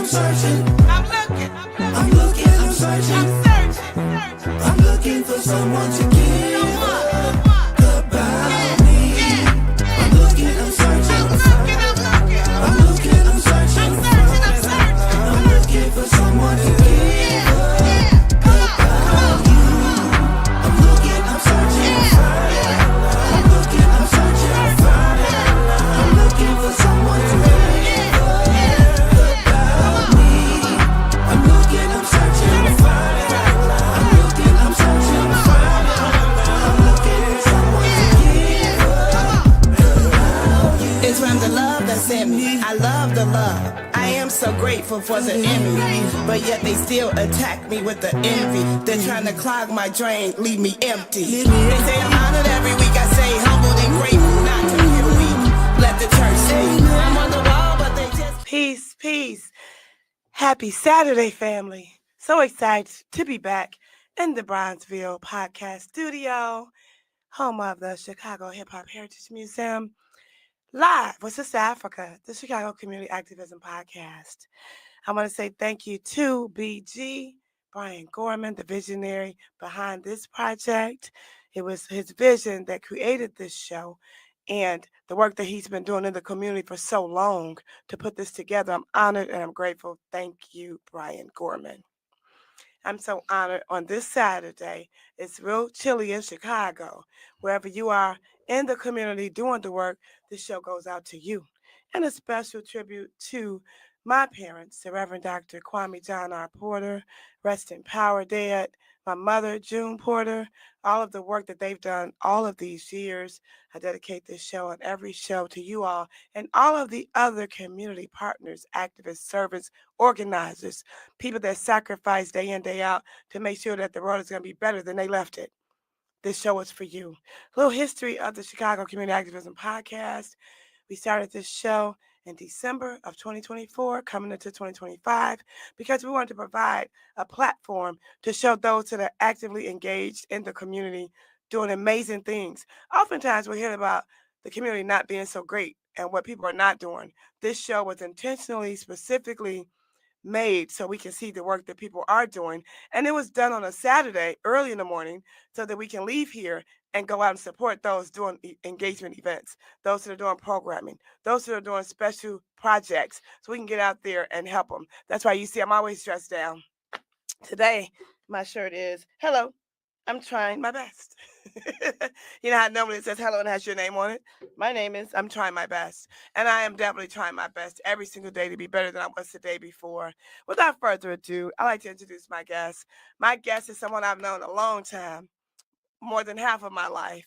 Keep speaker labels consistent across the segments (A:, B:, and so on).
A: searching. I'm looking, I'm searching. I'm looking for someone to care about me. I'm looking, I'm searching. I'm looking, I'm searching. I'm looking for someone to care about you. I'm looking, I'm searching. I'm looking, I'm searching. I'm looking for someone to care about me. I'm looking, I'm searching. I'm looking, I'm searching. I'm looking for someone to care about you.
B: It's from the love that's in me. I love the love. I am so grateful for the enemy, but yet they still attack me with the envy. They're trying to clog my drain, leave me empty. They say I'm honored every week. I say humbled and grateful, not to be weak. Let the church speak. I'm on the wall, but they just
C: Peace. Happy Saturday, family. So excited to be back in the Bronzeville podcast studio, home of the Chicago Hip Hop Heritage Museum, live with Sista Afrika, the Chicago Community Activism podcast. I want to say thank you to BG, Brian Gorman, the visionary behind this project. It was his vision that created this show and the work that he's been doing in the community for so long to put this together. I'm honored and I'm grateful. Thank you, Brian Gorman. I'm so honored on this Saturday. It's real chilly in Chicago. Wherever you are in the community doing the work, this show goes out to you. And a special tribute to my parents, the Reverend Dr. Kwame John R. Porter, rest in power dead, my mother, June Porter, all of the work that they've done all of these years. I dedicate this show and every show to you all and all of the other community partners, activists, servants, organizers, people that sacrifice day in, day out to make sure that the world is going to be better than they left it. This show is for you. A little history of the Chicago Community Activism Podcast. We started this show in December of 2024, coming into 2025, because we wanted to provide a platform to show those that are actively engaged in the community doing amazing things. Oftentimes we hear about the community not being so great and what people are not doing. This show was intentionally, specifically made so we can see the work that people are doing. And it was done on a Saturday early in the morning so that we can leave here and go out and support those doing engagement events, those that are doing programming, those that are doing special projects, so we can get out there and help them. That's why you see I'm always dressed down. Today, my shirt is, hello, I'm trying my best. You know how normally it says hello and has your name on it? My name is I'm trying my best. And I am definitely trying my best every single day to be better than I was the day before. Without further ado, I'd like to introduce my guest. My guest is someone I've known a long time, more than half of my life.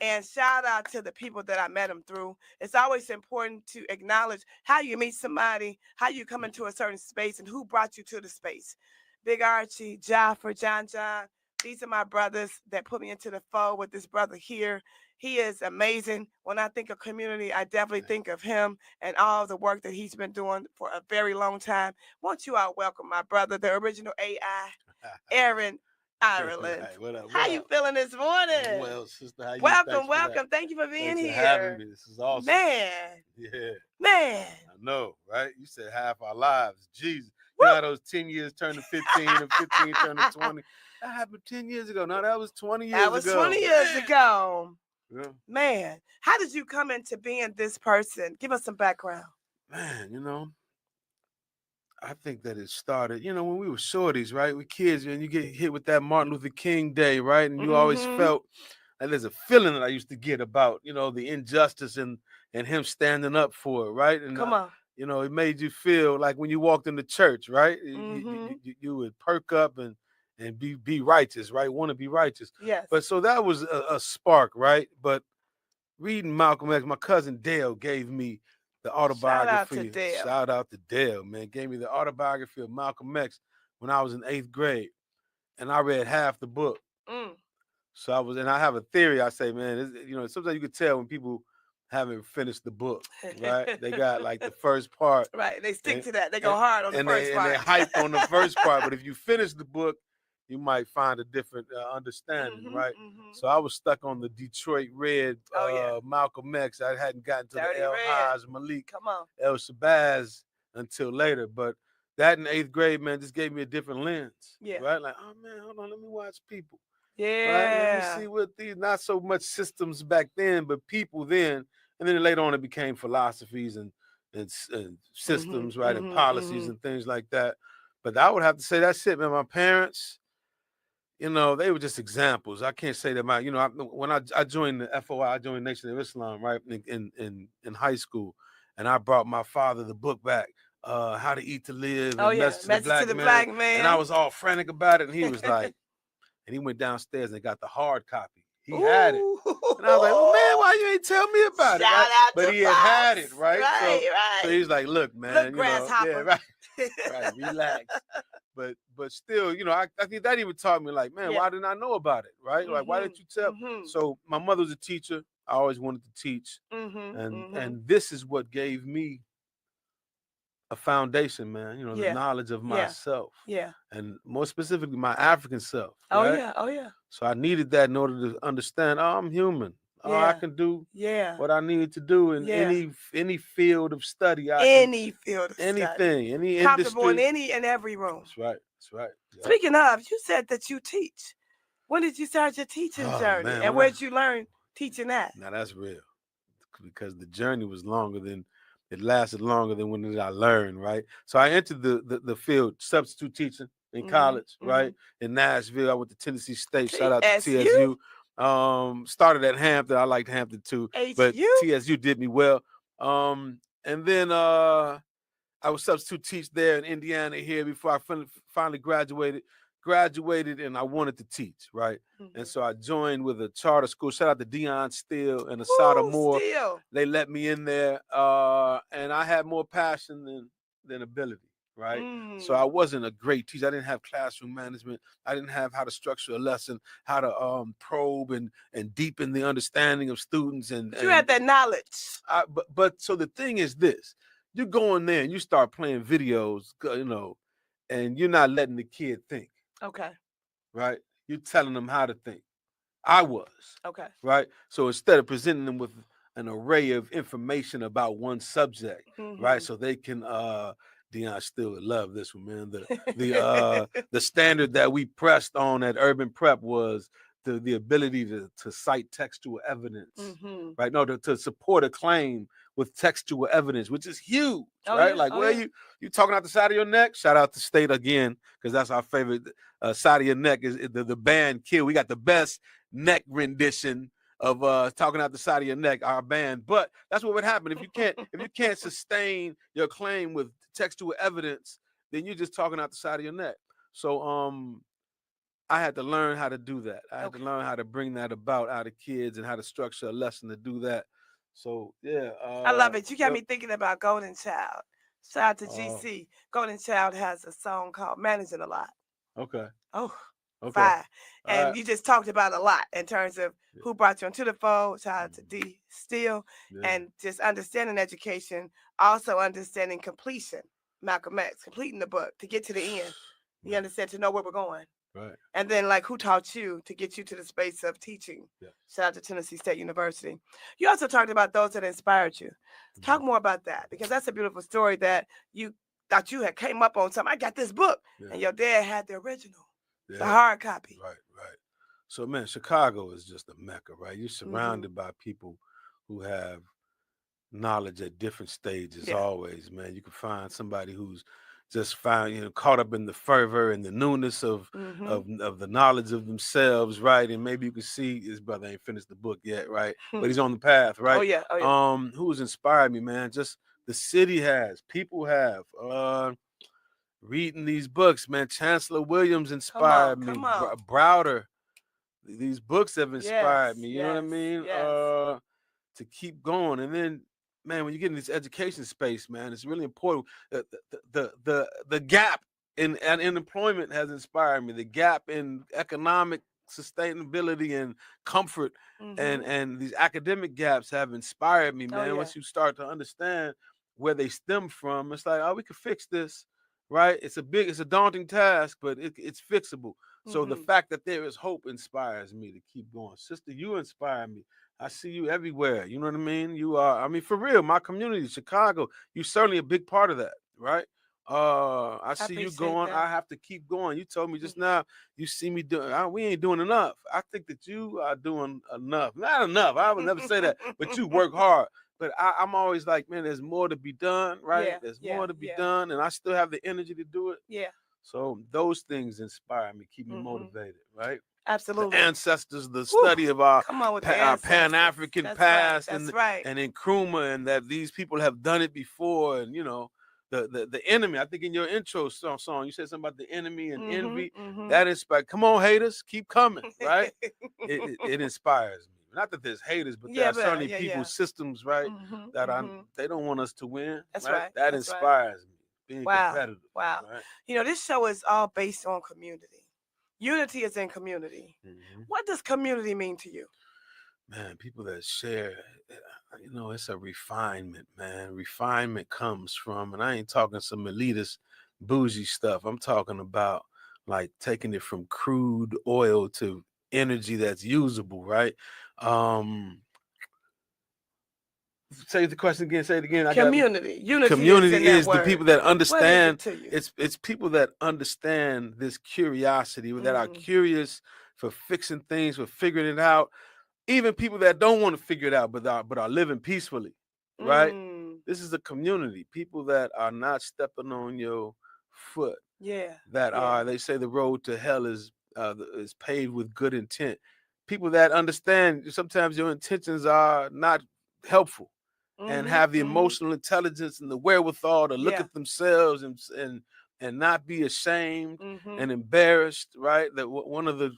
C: And shout out to the people that I met them through. It's always important to acknowledge how you meet somebody, how you come into a certain space, and who brought you to the space. Big Archie, Jaffer, John. These are my brothers that put me into the fold with this brother here. He is amazing. When I think of community, I definitely think of him and all the work that he's been doing for a very long time. Won't you all welcome my brother, the original AI, Aaron Ireland.
D: Hey, what up?
C: How you feeling this morning?
D: Well, sister, how you?
C: Welcome. Thank you for being
D: Thanks
C: here.
D: for having me. This is awesome.
C: Man.
D: Yeah.
C: Man.
D: I know, right? You said half our lives. Jesus. You know how those 10 years turn to 15 and 15 turn to 20? That happened 10 years ago. No, that was 20 years ago.
C: That was 20 years ago.
D: Yeah.
C: Man, how did you come into being this person? Give us some background.
D: Man, I think that it started, when we were shorties, right? We kids, and you get hit with that Martin Luther King Day, right? And you always felt like there's a feeling that I used to get about, the injustice and him standing up for it, right? And
C: Come on.
D: It made you feel like when you walked into church, right? You would perk up and be righteous, right? Want to be righteous.
C: Yes.
D: But so that was a spark, right? But reading Malcolm X, my cousin Dale gave me the autobiography. Shout out to Dale, man. Gave me the autobiography of Malcolm X when I was in 8th grade. And I read half the book. So I have a theory. I say, man, sometimes you could tell when people haven't finished the book, right? They got like the first part.
C: Right. They stick to that. They go hard on the first part.
D: And they hype on the first part. But if you finish the book, you might find a different understanding, right? So I was stuck on the Detroit Red, Malcolm X. I hadn't gotten to the El Haj, Malik, El Shabazz until later. But that in 8th grade, man, just gave me a different lens.
C: Yeah.
D: Right? Like, oh man, hold on, let me watch people.
C: Yeah.
D: Right? Let me see what these, not so much systems back then, but people then. And then later on it became philosophies and systems, right? And policies and things like that. But I would have to say that's it, man. My parents, you know, they were just examples. I can't say that when I joined the FOI, I joined Nation of Islam, right, in high school, and I brought my father the book back, How to Eat to Live, and Message to the Black Man, and I was all frantic about it, and he was like, and he went downstairs and got the hard copy. He had it, and I was like, "Well, man, why you ain't tell me about it?" Right? But he had it, right? So he's like, "Look, man,
C: look, grasshopper,
D: right, relax." But still, you know, I think that even taught me, like, man, why didn't I know about it, right? Like, why didn't you tell? So my mother was a teacher. I always wanted to teach, and this is what gave me a foundation, man. You know, the knowledge of myself, and more specifically, my African self. Right?
C: Oh yeah.
D: So I needed that in order to understand. Oh, I'm human. Oh, I can do what I need to do in any field of study.
C: Field of
D: anything,
C: study.
D: any
C: comfortable
D: industry.
C: in any and every room.
D: That's right. That's right. Yep.
C: Speaking of, you said that you teach. When did you start your teaching journey? Man, and where did you learn teaching at?
D: Now that's real, because the journey was longer than it lasted longer than when did I learn, right? So I entered the field substitute teaching in college, right? In Nashville, I went to Tennessee State. Shout out to TSU. Started at Hampton. I liked Hampton too, but TSU did me well. And then I was substitute teach there in Indiana here before I finally graduated, and I wanted to teach, right? And so I joined with a charter school. Shout out to Dion Steele and Asada Moore. They let me in there, and I had more passion than ability, right? So I wasn't a great teacher. I didn't have classroom management. I didn't have how to structure a lesson, how to probe and deepen the understanding of students. And
C: you had that knowledge.
D: But so the thing is this: you go in there and you start playing videos, you know, and you're not letting the kid think.
C: Okay.
D: Right? You're telling them how to think. I was.
C: Okay.
D: Right? So instead of presenting them with an array of information about one subject, right? So they can Dion still would love this one, man. The standard that we pressed on at Urban Prep was the ability to cite textual evidence, right? No, to support a claim with textual evidence, which is huge, right? Where you talking out the side of your neck? Shout out to State again, because that's our favorite side of your neck is the band Kill. We got the best neck rendition of talking out the side of your neck, our band. But that's what would happen if you can't sustain your claim with textual evidence, then you're just talking out the side of your neck. So I had to learn how to do that. I had to learn how to bring that about out of kids and how to structure a lesson to do that. So yeah,
C: I love it. You got me thinking about Golden Child. Shout out to GC. Golden Child has a song called "Managing a Lot."
D: Okay.
C: Oh, fire. And you just talked about a lot in terms of who brought you into the fold. Shout out to D Steele, and just understanding education, also understanding completion. Malcolm X completing the book to get to the end. You understand, to know where we're going.
D: Right.
C: And then, like, who taught you to get you to the space of teaching? Shout out to Tennessee State University. You also talked about those that inspired you. Talk more about that, because that's a beautiful story that you thought you had came up on something. I got this book, and your dad had the original, the hard copy.
D: Right. So, man, Chicago is just a mecca, right? You're surrounded by people who have knowledge at different stages. Always, man. You can find somebody who's just caught up in the fervor and the newness of the knowledge of themselves, right? And maybe you can see his brother ain't finished the book yet, right? But he's on the path, right?
C: Oh yeah.
D: Who's inspired me, man? Just the city has, people have. Reading these books, man. Chancellor Williams inspired me. Browder. These books have inspired me. You know what I mean? To keep going. And then, man, when you get in this education space, man, it's really important. The gap in employment has inspired me. The gap in economic sustainability and comfort and these academic gaps have inspired me, man. Once you start to understand where they stem from, it's like, oh, we could fix this, right? It's a daunting task, but it's fixable. So the fact that there is hope inspires me to keep going. Sister, you inspire me. I see you everywhere. You know what I mean? You are, for real, my community, Chicago, you're certainly a big part of that, right? I see you going.
C: that.
D: I have to keep going. You told me just now. You see me doing. We ain't doing enough. I think that you are doing enough. Not enough. I would never say that. But you work hard. But I'm always like, man, there's more to be done, right?
C: Yeah,
D: There's more to be done, and I still have the energy to do it.
C: Yeah.
D: So those things inspire me, keep me motivated, right?
C: Absolutely.
D: The ancestors, the study of our Pan-African past,
C: and
D: Nkrumah, and that these people have done it before, and the enemy. I think in your intro song you said something about the enemy and envy. That inspires. Come on, haters, keep coming, right? it inspires me. Not that there's haters, but there are certainly people's systems, right? They don't want us to win.
C: That's
D: right. That inspires me. Being competitive.
C: Wow.
D: Right?
C: This show is all based on community. Unity is in community. What does community mean to you?
D: Man, people that share, it's a refinement, man. Refinement comes from, and I ain't talking some elitist, bougie stuff. I'm talking about like taking it from crude oil to energy that's usable, right? Say the question again. Say it again.
C: Community. Unity.
D: Community is the people that understand. It's people that understand this curiosity, that are curious for fixing things, for figuring it out. Even people that don't want to figure it out, but are living peacefully, right? This is a community. People that are not stepping on your foot.
C: Yeah.
D: They say the road to hell is paved with good intent. People that understand sometimes your intentions are not helpful. And have the emotional intelligence and the wherewithal to look at themselves and not be ashamed and embarrassed, right? That one of the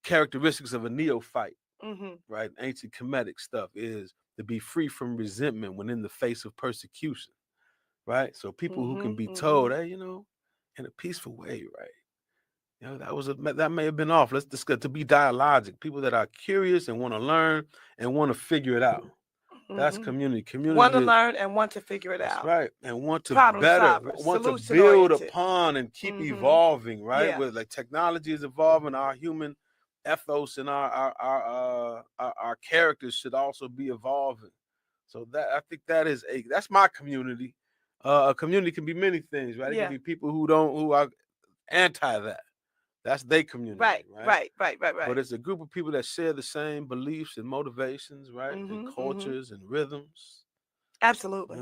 D: characteristics of a neophyte, right? Ancient Kemetic stuff is to be free from resentment when in the face of persecution, right? So people who can be told, hey, in a peaceful way, right? That may have been off. Let's discuss, to be dialogic. People that are curious and want to learn and want to figure it out. That's community. Community
C: want to learn and want to figure it out.
D: Right. And want to want to build upon and keep evolving, right?
C: Yeah.
D: With like technology is evolving, our human ethos and our characters should also be evolving. So that I think that's my community. A community can be many things, right? It can be people who are anti that. That's their community,
C: right?
D: But it's a group of people that share the same beliefs and motivations, right? And cultures and rhythms.
C: Absolutely.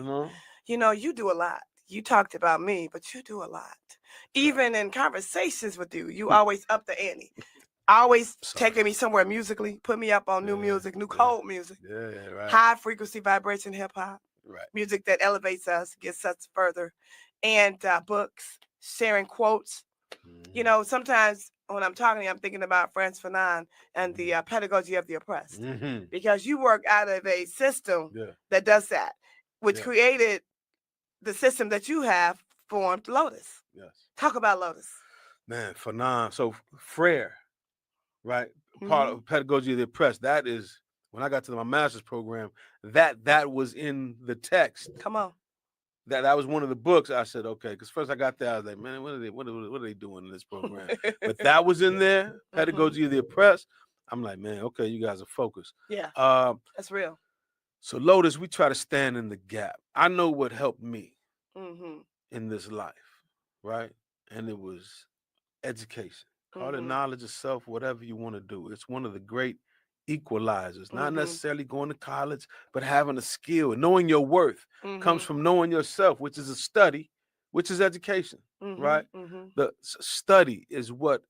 C: You do a lot. You talked about me, but you do a lot. Even in conversations with you, you always up the ante. Always taking me somewhere musically, put me up on new music, new cold music.
D: Yeah, right.
C: High frequency vibration hip hop.
D: Right.
C: Music that elevates us, gets us further. And books, sharing quotes. Sometimes when I'm talking, I'm thinking about Frantz Fanon and the pedagogy of the oppressed, because you work out of a system that does that, which created the system that you have formed, Lotus.
D: Yes.
C: Talk about Lotus.
D: Man, Fanon. So Frere, right? Part of pedagogy of the oppressed. That is, when I got to my master's program, that was in the text.
C: Come on.
D: That was one of the books. I said, okay, because first I got there, I was like, man, what are they doing in this program? But that was in there, pedagogy of the oppressed. I'm like, man, okay, you guys are focused.
C: Yeah, that's real.
D: So Lotus, we try to stand in the gap. I know what helped me in this life, right? And it was education. Call it knowledge of self, whatever you want to do. It's one of the great equalizers, not necessarily going to college, but having a skill and knowing your worth comes from knowing yourself, which is a study, which is education, right? The study is what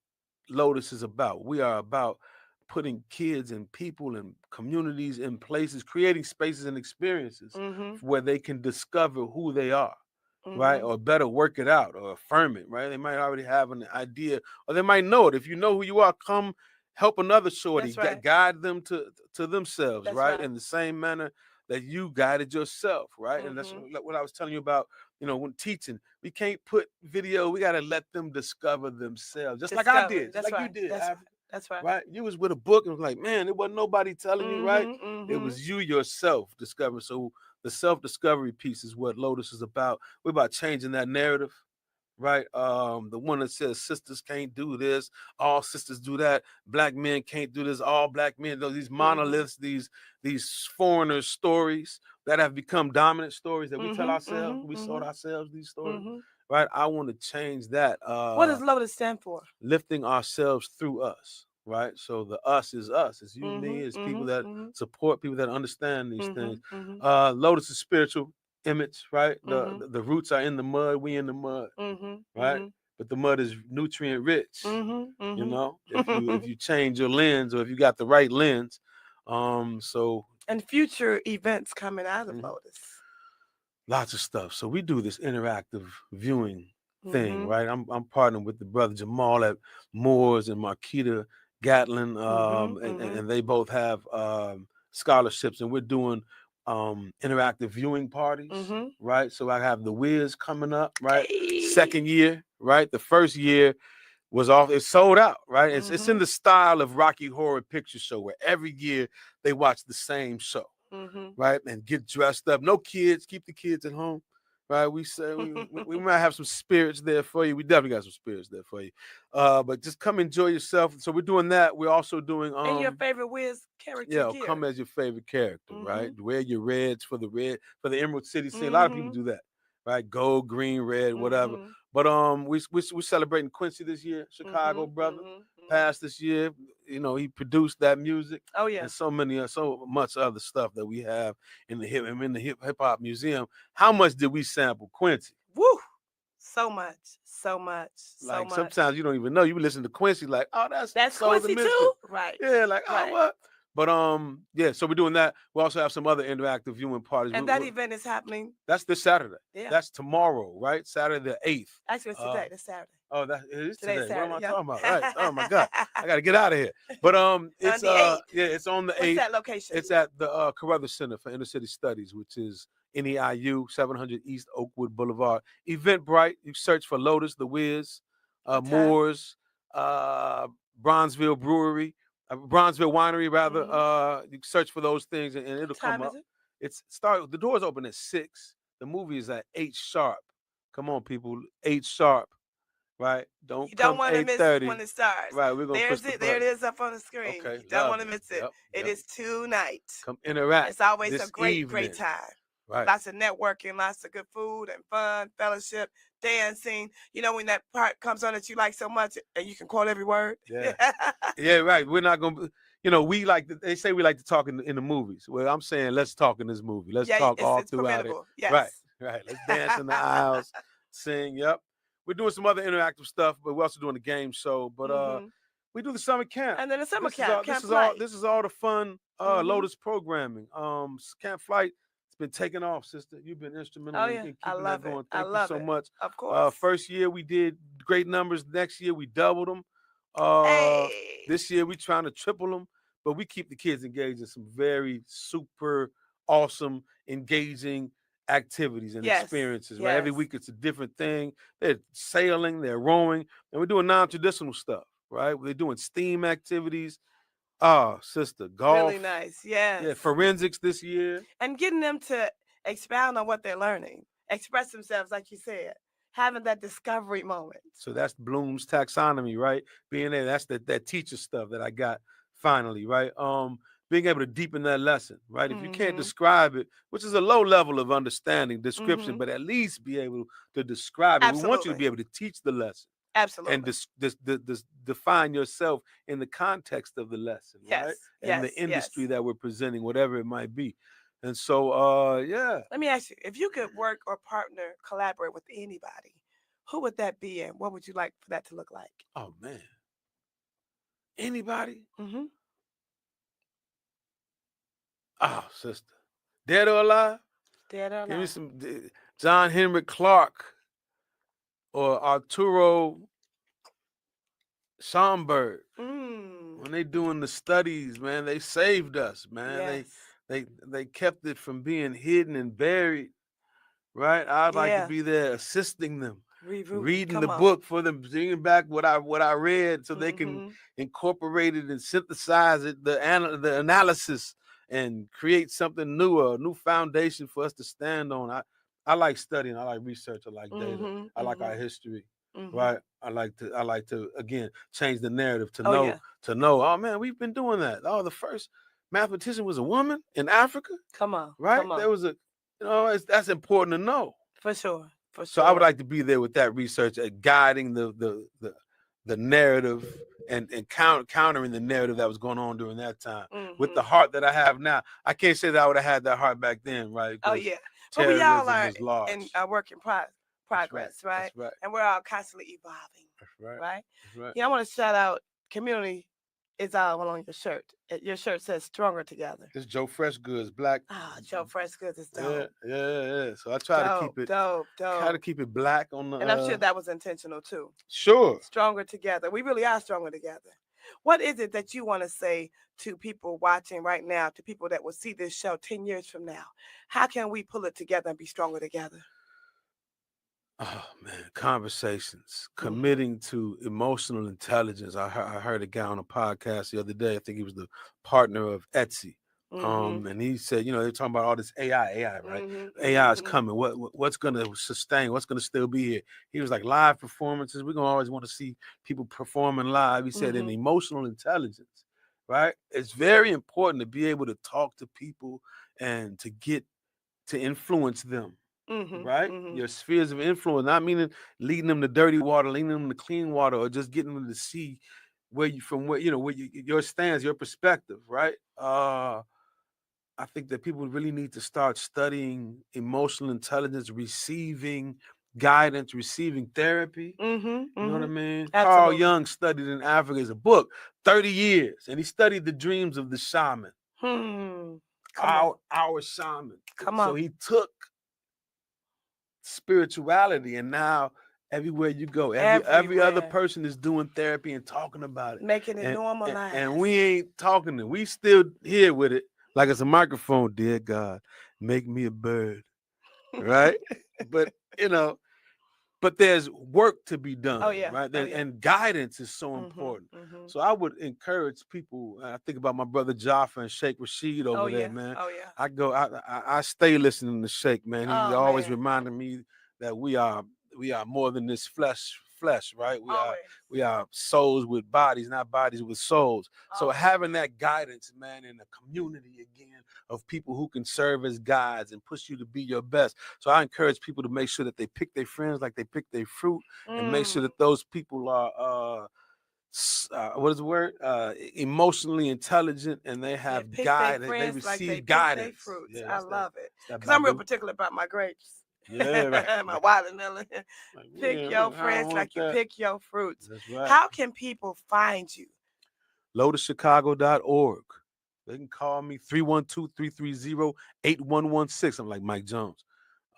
D: Lotus is about. We are about putting kids and people and communities in places, creating spaces and experiences where they can discover who they are. Right, or better work it out or affirm it. Right, they might already have an idea, or they might know it. If you know who you are, come help another shorty, guide them to themselves, right? In the same manner that you guided yourself, right? And that's what I was telling you about, when teaching. We can't put video, we got to let them discover themselves, just like I did, just like you did.
C: That's right.
D: Right? You was with a book and was like, man, it wasn't nobody telling you, right? It was you yourself discovering. So the self-discovery piece is what Lotus is about. We're about changing that narrative, right? The one that says sisters can't do this, all sisters do that, black men can't do this, all black men. These monoliths, these foreigner stories that have become dominant stories that we tell ourselves, we sold ourselves these stories, right? I want to change that.
C: What does Lotus stand for?
D: Lifting ourselves through us, right? So the us is us. It's you, me. It's people that support, people that understand these things. Lotus is spiritual image, right? The roots are in the mud. We in the mud, right? But the mud is nutrient rich. You know, if you change your lens, or if you got the right lens, so
C: and future events coming out of Lotus.
D: Lots of stuff. So we do this interactive viewing thing, right? I'm partnering with the brother Jamal at Moores and Marquita Gatlin, and they both have scholarships, and we're doing interactive viewing parties, right? So I have the Wiz coming up, right? Second year, right? The first year was off, it's sold out, right? It's in the style of Rocky Horror Picture Show, where every year they watch the same show. Right, and get dressed up. No kids, keep the kids at home. Right, we say we might have some spirits there for you. We definitely got some spirits there for you. But just come enjoy yourself. So we're doing that. We're also doing
C: and your favorite Wiz character.
D: Yeah, come as your favorite character, right? Wear your reds for the Emerald City scene. A lot of people do that, right? Gold, green, red, whatever. But we're celebrating Quincy this year, Chicago brother. Passed this year. You know, he produced that music.
C: Oh yeah,
D: and so much other stuff that we have in the hip hop museum. How much did we sample Quincy?
C: Woo, so much.
D: Like sometimes you don't even know. You listen to Quincy, like, oh, that's
C: Quincy too, right?
D: Yeah, like oh what? But yeah, so we're doing that. We also have some other interactive viewing parties.
C: And that event is happening.
D: That's this Saturday.
C: Yeah.
D: That's tomorrow, right? Saturday the 8th.
C: Actually, it's today. It's Saturday.
D: Oh, it is today. What am I talking about?
C: Yeah.
D: Right. Oh my God. I gotta get out of here. But it's it's on the 8th.
C: What's that location?
D: It's at the Carruthers Center for Inner City Studies, which is NEIU 700 East Oakwood Boulevard. Eventbrite. You search for Lotus, the Wiz, Moores, Bronzeville Brewery. Bronzeville Winery, rather. You search for those things and it'll come up. The doors open at 6. The movie is at 8 sharp. Come on, people, 8 sharp. Right?
C: You don't want to miss when it starts.
D: Right, we're gonna push
C: there it is up on the screen.
D: Okay,
C: you don't want to miss it.
D: Yep.
C: It is tonight.
D: Come interact.
C: It's always a great
D: evening.
C: time.
D: Right.
C: Lots of networking, lots of good food and fun, fellowship, dancing. You know, when that part comes on that you like so much and you can quote every word.
D: Yeah. Yeah, right. We're not gonna we like they say we like to talk in the movies. Well, I'm saying let's talk in this movie. Let's talk all throughout it.
C: Yes.
D: Right. Let's dance in the aisles, sing. Yep. We're doing some other interactive stuff, but we're also doing a game show. But we do the summer camp.
C: And then the summer camp.
D: This is all the fun Lotus programming. Camp Flight. It's been taking off, sister. You've been instrumental in keeping that going. Thank you so much.
C: Of course.
D: First year we did great numbers. Next year we doubled them. This year we trying to triple them, but we keep the kids engaged in some very super awesome, engaging activities and experiences. Right? Every week it's a different thing. They're sailing, they're rowing, and we're doing non-traditional stuff. Right? We're doing STEAM activities. Oh, sister, golf.
C: Really nice. Yes.
D: Yeah, forensics this year.
C: And getting them to expound on what they're learning, express themselves, like you said, having that discovery moment.
D: So that's Bloom's taxonomy, right? Being there, that's that teacher stuff that I got finally, right? Being able to deepen that lesson, right? If you can't describe it, which is a low level of understanding, description, but at least be able to describe it.
C: Absolutely.
D: We want you to be able to teach the lesson.
C: Absolutely.
D: And define yourself in the context of the lesson, right? And the industry that we're presenting, whatever it might be. And so, yeah.
C: Let me ask you, if you could work or partner, collaborate with anybody, who would that be and what would you like for that to look like?
D: Oh, man. Anybody? Oh, sister. Dead or alive?
C: Dead or alive.
D: Give me some John Henry Clark. Or Arturo Schomburg. When they doing the studies, man, they saved us, man.
C: Yes.
D: They kept it from being hidden and buried, right? I'd like to be there assisting them, reading the book for them, bringing back what I read, so they can incorporate it and synthesize it, the analysis, and create something new, a new foundation for us to stand on. I like studying. I like research. I like data. I like our history. Right. I like to again change the narrative to know. Oh man, we've been doing that. Oh, the first mathematician was a woman in Africa.
C: Come on.
D: Right.
C: Come on.
D: There was that's important to know.
C: For sure.
D: So I would like to be there with that research, guiding the narrative and countering the narrative that was going on during that time. With the heart that I have now, I can't say that I would have had that heart back then, right?
C: Oh yeah,
D: but we all are
C: in a work in progress, right?
D: That's right.
C: And we're all constantly evolving.
D: That's right.
C: Right.
D: That's right.
C: Yeah, I want to shout out community. It's all on your shirt. Your shirt says "Stronger Together."
D: It's Joe Fresh Goods, black.
C: Joe Fresh Goods is dope.
D: Yeah. So I try to keep it
C: dope.
D: Try to keep it black on the.
C: And I'm sure that was intentional too.
D: Sure.
C: Stronger together. We really are stronger together. What is it that you want to say to people watching right now, to people that will see this show 10 years from now? How can we pull it together and be stronger together?
D: Oh man, conversations, committing to emotional intelligence. I heard a guy on a podcast the other day. I think he was the partner of Etsy. And he said, they're talking about all this AI, right? AI is coming. What's going to sustain? What's going to still be here? He was like, live performances. We're going to always want to see people performing live. He said, in emotional intelligence, right? It's very important to be able to talk to people and to influence them. Right? Your spheres of influence, not meaning leading them to dirty water, leading them to clean water, or just getting them to see where your stance, your perspective, right? I think that people really need to start studying emotional intelligence, receiving guidance, receiving therapy. You know what I mean?
C: Absolutely.
D: Carl Jung studied in Africa as a book, 30 years, and he studied the dreams of the shaman. Our shaman.
C: Come on.
D: So he took spirituality, and now everywhere you go, every other person is doing therapy and talking about it,
C: making it normalized.
D: And we ain't talking it. We still here with it like it's a microphone. Dear God, make me a bird, right? But but there's work to be done. Right? And guidance is so important. So I would encourage people. I think about my brother Jaffa and Sheikh Rashid over there, man. I stay listening to Sheikh, man. He's always reminding me that we are more than this flesh, right? We are souls with bodies, not bodies with souls. So having that guidance, man, in a community again of people who can serve as guides and push you to be your best. So I encourage people to make sure that they pick their friends like they pick their fruit, and make sure that those people are what is the word? Emotionally intelligent, and they have guidance. They receive guidance.
C: I love it, because I'm real particular about my grapes. Yeah, right. My watermelon. Pick your friends like you pick your fruits.
D: That's right.
C: How can people find you?
D: LotusChicago.org. They can call me 312-330-8116. I'm like Mike Jones.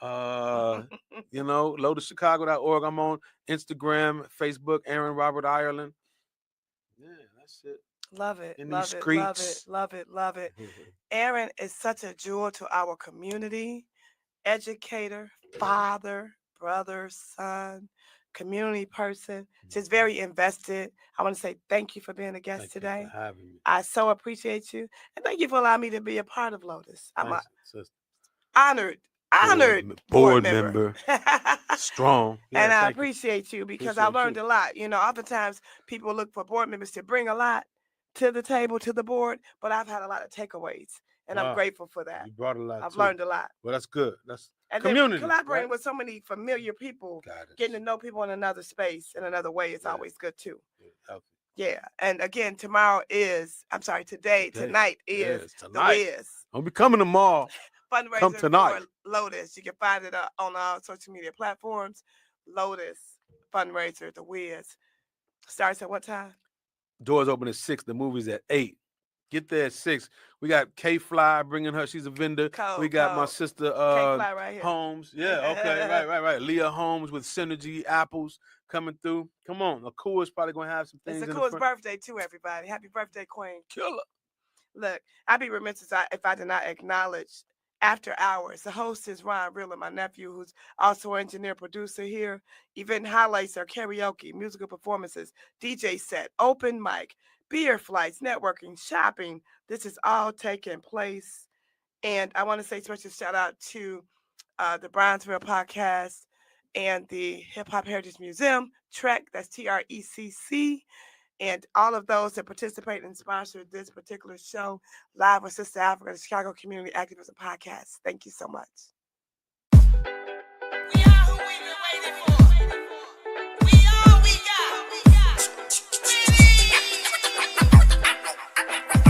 D: LotusChicago.org. I'm on Instagram, Facebook, Aaron Robert Ireland. Yeah, that's it.
C: Love it.
D: In
C: love
D: these
C: it.
D: streets.
C: Love it. Aaron is such a jewel to our community. Educator, father, brother, son, community person, just very invested. I want to say thank you for being a guest today.
D: You for having me.
C: I so appreciate you, and thank you for allowing me to be a part of Lotus. I'm honored board member.
D: Strong.
C: Yeah, and I appreciate you, because I learned a lot. Oftentimes people look for board members to bring a lot to the table, to the board, but I've had a lot of takeaways. And I'm grateful for that.
D: You brought a lot.
C: I've learned a lot.
D: Well, that's good. That's
C: and
D: community.
C: Then collaborating with so many familiar people, getting to know people in another space, in another way, is always good too. Yeah. And again, tonight is The Wiz.
D: Don't be coming tomorrow.
C: Fundraiser
D: Come tonight.
C: for Lotus. You can find it on all social media platforms. Lotus fundraiser, The Wiz. Starts at what time?
D: Doors open at 6. The movie's at 8. Get there at 6. We got K Fly bringing her. She's a vendor. We got my sister
C: K-Fly right here.
D: Holmes. Yeah, okay, right. Leah Holmes with Synergy Apples coming through. Come on, Akua's probably gonna have some things.
C: It's Akua's birthday too, everybody. Happy birthday, Queen.
D: Killer.
C: Look, I'd be remiss if I did not acknowledge After Hours. The host is Ron Real, my nephew, who's also an engineer producer here. Event highlights are karaoke, musical performances, DJ set, open mic, beer flights, networking, shopping. This is all taking place. And I want to say special shout out to the Brownsville podcast, and the Hip Hop Heritage Museum, TREC, that's TRECC, and all of those that participate and sponsor this particular show, live with Sista Afrika, the Chicago Community Activism Podcast. Thank you so much.
B: We are who we've been waiting for. We all we got.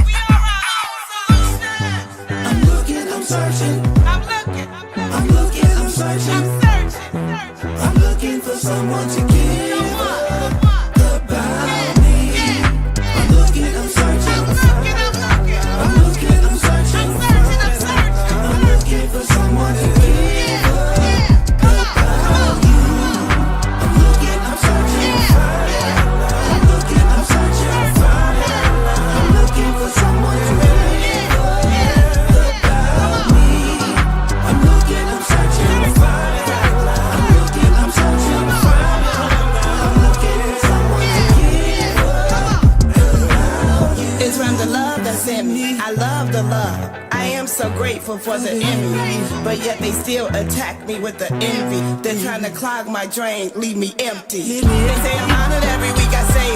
B: We are our own songsters. I'm looking, I'm searching. I'm searching. I'm looking for someone to give about me. I'm looking, I'm searching. I'm looking, I'm searching. I'm looking for someone to give about you. I'm looking, I'm searching. I'm looking, I'm searching. I'm looking for someone to give about me. I'm looking, I'm searching. I'm looking, I'm searching. I'm looking for someone to give about you. It's from the love that's in me. I love the love. I am so grateful for the enemy, but yet they still attack me with the envy. They're trying to clog my drain, leave me empty. They say I'm honored every week. I say